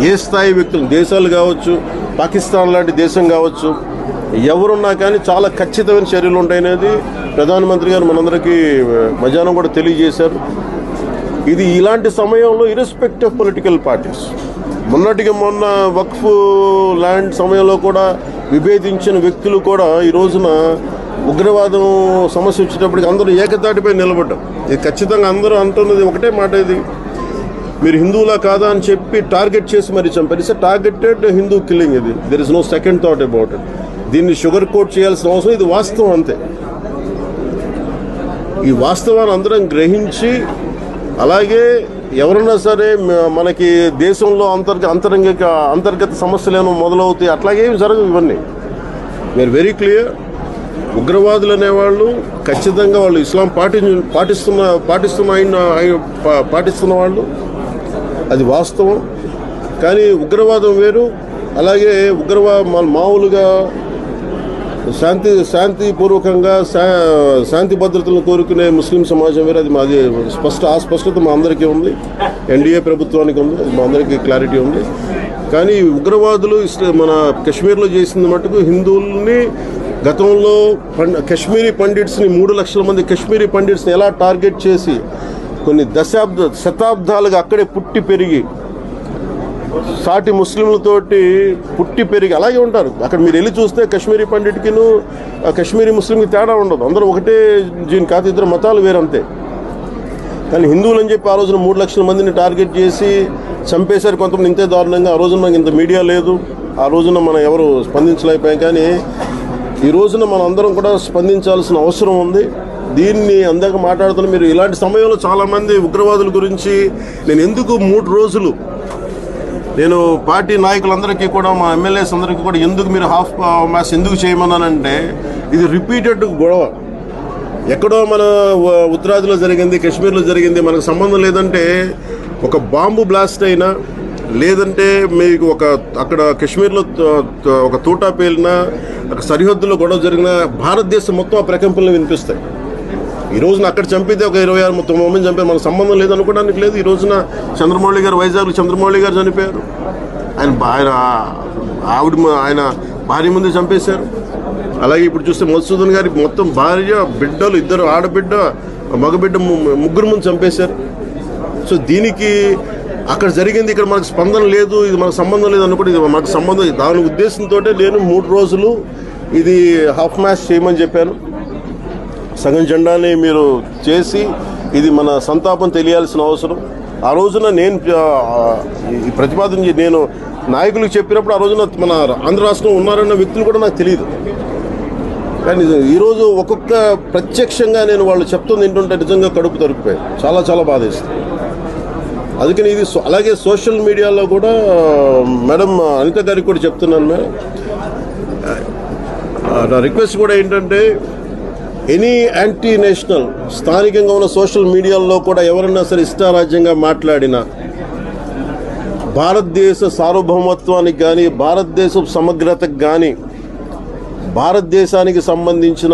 ఏ స్థాయి వ్యక్తులు, దేశాలు కావచ్చు, పాకిస్తాన్ లాంటి దేశం కావచ్చు, ఎవరున్నా కానీ చాలా ఖచ్చితమైన చర్యలు ఉంటాయనేది ప్రధానమంత్రి గారు మనందరికీ మధ్యాహ్నం కూడా తెలియజేశారు. ఇది ఇలాంటి సమయంలో ఇర్రెస్పెక్ట్ ఆఫ్ పొలిటికల్ పార్టీస్, మొన్నటికి మొన్న వక్ఫ్ ల్యాండ్ సమయంలో కూడా విభేదించిన వ్యక్తులు కూడా ఈ రోజున ఉగ్రవాదం సమస్య వచ్చేటప్పటికి అందరూ ఏకతాటిపై నిలబడ్డాం. ఇది ఖచ్చితంగా అందరూ అంటున్నది ఒకటే మాట, ఇది మీరు హిందువులా కాదా అని చెప్పి టార్గెట్ చేసి మరి చంపారు. It's targeted Hindu killing. ఇది there is no second thought about it. దీన్ని షుగర్ కోట్ చేయాల్సిన అవసరం, ఇది వాస్తవం అంతే. ఈ వాస్తవాన్ని అందరం గ్రహించి, అలాగే ఎవరన్నా సరే మనకి దేశంలో అంతర్గత సమస్యలు ఏమో మొదలవుతాయి, అట్లాగేమి జరగవు. ఇవన్నీ మీరు వెరీ క్లియర్. ఉగ్రవాదులు అనేవాళ్ళు ఖచ్చితంగా వాళ్ళు ఇస్లాం పాటిస్తున్న వాళ్ళు, అది వాస్తవం. కానీ ఉగ్రవాదం వేరు. అలాగే మామూలుగా శాంతిపూర్వకంగా శాంతి భద్రతలను కోరుకునే ముస్లిం సమాజం వేరు. అది స్పష్టత మా అందరికీ ఉంది, ఎన్డీఏ ప్రభుత్వానికి ఉంది, అది మా అందరికీ క్లారిటీ ఉంది. కానీ ఉగ్రవాదులు మన కశ్మీర్లో చేసిన మటుకు హిందువుల్ని గతంలో కశ్మీరీ పండిట్స్ని 3 లక్షల మంది కశ్మీరీ పండిట్స్ని ఎలా టార్గెట్ చేసి కొన్ని శతాబ్దాలుగా అక్కడే పుట్టి పెరిగి సాటి ముస్లింలతోటి పుట్టి పెరిగి అలాగే ఉంటారు. అక్కడ మీరు వెళ్ళి చూస్తే కశ్మీరీ పండిట్కిను కశ్మీరీ ముస్లింకి తేడా ఉండదు, అందరూ ఒకటే జీన్, కాదు ఇద్దరు మతాలు వేరంతే. కానీ హిందువులు అని చెప్పి ఆ రోజున 3 లక్షల మందిని టార్గెట్ చేసి చంపేశారు కొంతమంది ఇంతే దారుణంగా. ఆ రోజున మనకి ఇంత మీడియా లేదు, ఆ రోజున మనం ఎవరు స్పందించలేకపోయాం. కానీ ఈ రోజున మనం అందరం కూడా స్పందించాల్సిన అవసరం ఉంది. దీన్ని అందాక మాట్లాడుతున్న మీరు ఇలాంటి సమయంలో చాలామంది ఉగ్రవాదుల గురించి నేను ఎందుకు 3 రోజులు నేను పార్టీ నాయకులందరికీ కూడా, మా ఎమ్మెల్యేస్ అందరికీ కూడా ఎందుకు మీరు హాఫ్ మ్యాచ్ ఎందుకు చేయమన్నానంటే, ఇది రిపీటెడ్ గొడవ. ఎక్కడో మన ఉత్తరాదిలో జరిగింది, కశ్మీర్లో జరిగింది, మనకు సంబంధం లేదంటే ఒక బాంబు బ్లాస్ట్ అయినా, లేదంటే మీకు అక్కడ కశ్మీర్లో ఒక తూటా పేలినా, అక్కడ సరిహద్దులో గొడవ జరిగినా భారతదేశం మొత్తం ఆ ప్రకంపనలు వినిపిస్తాయి. ఈ రోజున అక్కడ చంపితే ఒక 26-30 మంది చంపారు, మనకు సంబంధం లేదనుకోవడానికి లేదు. ఈ రోజున చంద్రమౌళి గారు, వైజాగ్లో చంద్రమౌళి గారు చనిపోయారు, ఆయన భార్య ముందు చంపేశారు. అలాగే ఇప్పుడు చూస్తే మధుసూదన్ గారి మొత్తం భార్య, బిడ్డలు, 2 ఆడబిడ్డ, మగబిడ్డ, 3 ముందు చంపేశారు. సో దీనికి అక్కడ జరిగింది, ఇక్కడ మనకు స్పందన లేదు, ఇది మనకు సంబంధం లేదు అనుకుంటే ఇది మనకు సంబంధం. దాని ఉద్దేశంతో నేను 3 రోజులు ఇది హాఫ్ మ్యాచ్ చేయమని చెప్పాను. సగం జెండాని మీరు చేసి ఇది మన సంతాపం తెలియాల్సిన అవసరం. ఆ రోజున నేను ఈ ప్రతిపాదన నేను నాయకులకు చెప్పినప్పుడు, ఆ రోజున మన ఆంధ్ర రాష్ట్రంలో ఉన్నారన్న వ్యక్తులు కూడా నాకు తెలియదు. కానీ ఈరోజు ఒక్కొక్క ప్రత్యక్షంగా నేను వాళ్ళు చెప్తుంది ఏంటంటే నిజంగా కడుపు తరుపుపోయాయి, చాలా చాలా బాధేస్తుంది. అందుకని ఇది అలాగే సోషల్ మీడియాలో కూడా మేడం అనిత గారికి కూడా చెప్తున్నాను. నా రిక్వెస్ట్ కూడా ఏంటంటే, ఎనీ యాంటీ నేషనల్ స్థానికంగా ఉన్న సోషల్ మీడియాలో కూడా ఎవరన్నా సరే ఇష్టారాజ్యంగా మాట్లాడినా, భారతదేశ సార్వభౌమత్వానికి కానీ, భారతదేశ సమగ్రతకు కానీ, భారతదేశానికి సంబంధించిన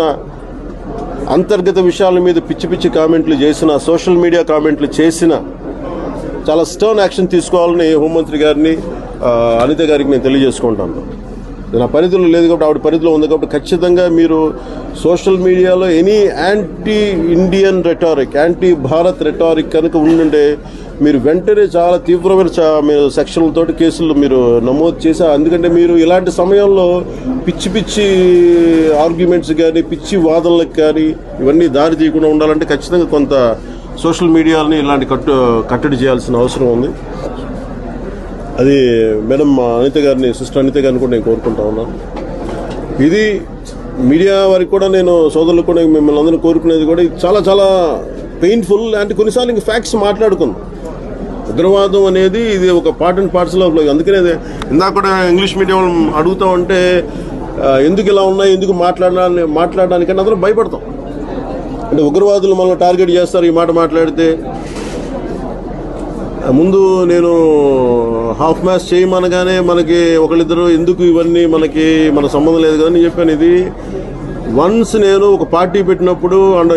అంతర్గత విషయాల మీద పిచ్చి కామెంట్లు చేసిన, సోషల్ మీడియా కామెంట్లు చేసిన చాలా స్టర్న్ యాక్షన్ తీసుకోవాలని హోంమంత్రి గారిని, అనిత గారికి నేను తెలియజేసుకుంటాను. నా పరిధిలో లేదు కాబట్టి, ఆవిడ పరిధిలో ఉంది కాబట్టి ఖచ్చితంగా మీరు సోషల్ మీడియాలో any anti Indian rhetoric, anti Bharat rhetoric కనుక ఉండుంటే మీరు వెంటనే చాలా తీవ్రమైన మీరు సెక్షన్లతోటి కేసులు మీరు నమోదు చేశారు. ఎందుకంటే మీరు ఇలాంటి సమయంలో పిచ్చి ఆర్గ్యుమెంట్స్ కానీ, పిచ్చి వాదనలకు కానీ ఇవన్నీ దారి తీయకుండా ఉండాలంటే ఖచ్చితంగా కొంత సోషల్ మీడియాని ఇలాంటి కట్టడి చేయాల్సిన అవసరం ఉంది. అది మేడం అనిత గారిని, సిస్టర్ అనిత గారిని కూడా నేను కోరుకుంటా ఉన్నాను. ఇది మీడియా వారికి కూడా నేను, సోదరులు కూడా, మిమ్మల్ని అందరినీ కోరుకునేది కూడా చాలా చాలా పెయిన్ఫుల్. అంటే కొన్నిసార్లు ఇంక ఫ్యాక్ట్స్ మాట్లాడుకుందాం. ఉగ్రవాదం అనేది ఇది ఒక part and parcel of life. అందుకనే ఇందాక కూడా ఇంగ్లీష్ మీడియం అడుగుతా ఉంటే ఎందుకు ఇలా ఉన్నాయి, ఎందుకు మాట్లాడడానికన్నా అందరూ భయపడతాం. అంటే ఉగ్రవాదులు మనల్ని టార్గెట్ చేస్తారు ఈ మాట మాట్లాడితే. ముందు నేను హాఫ్ మ్యాచ్ చేయమనగానే మనకి ఒకళ్ళిద్దరు ఎందుకు ఇవన్నీ మన సంబంధం లేదు కదా అని చెప్పాను. ఇది వన్స్ నేను ఒక పార్టీ పెట్టినప్పుడు and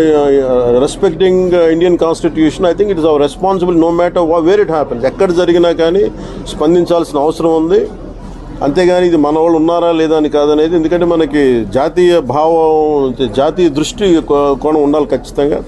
respecting Indian constitution, I think it is our responsible no matter where it happens. ఎక్కడ జరిగినా కానీ స్పందించాల్సిన అవసరం ఉంది. అంతేగాని ఇది మన వాళ్ళు ఉన్నారా లేదా అని కాదనేది, ఎందుకంటే మనకి జాతీయ భావం, జాతీయ దృష్టి కోణం ఉండాలి ఖచ్చితంగా.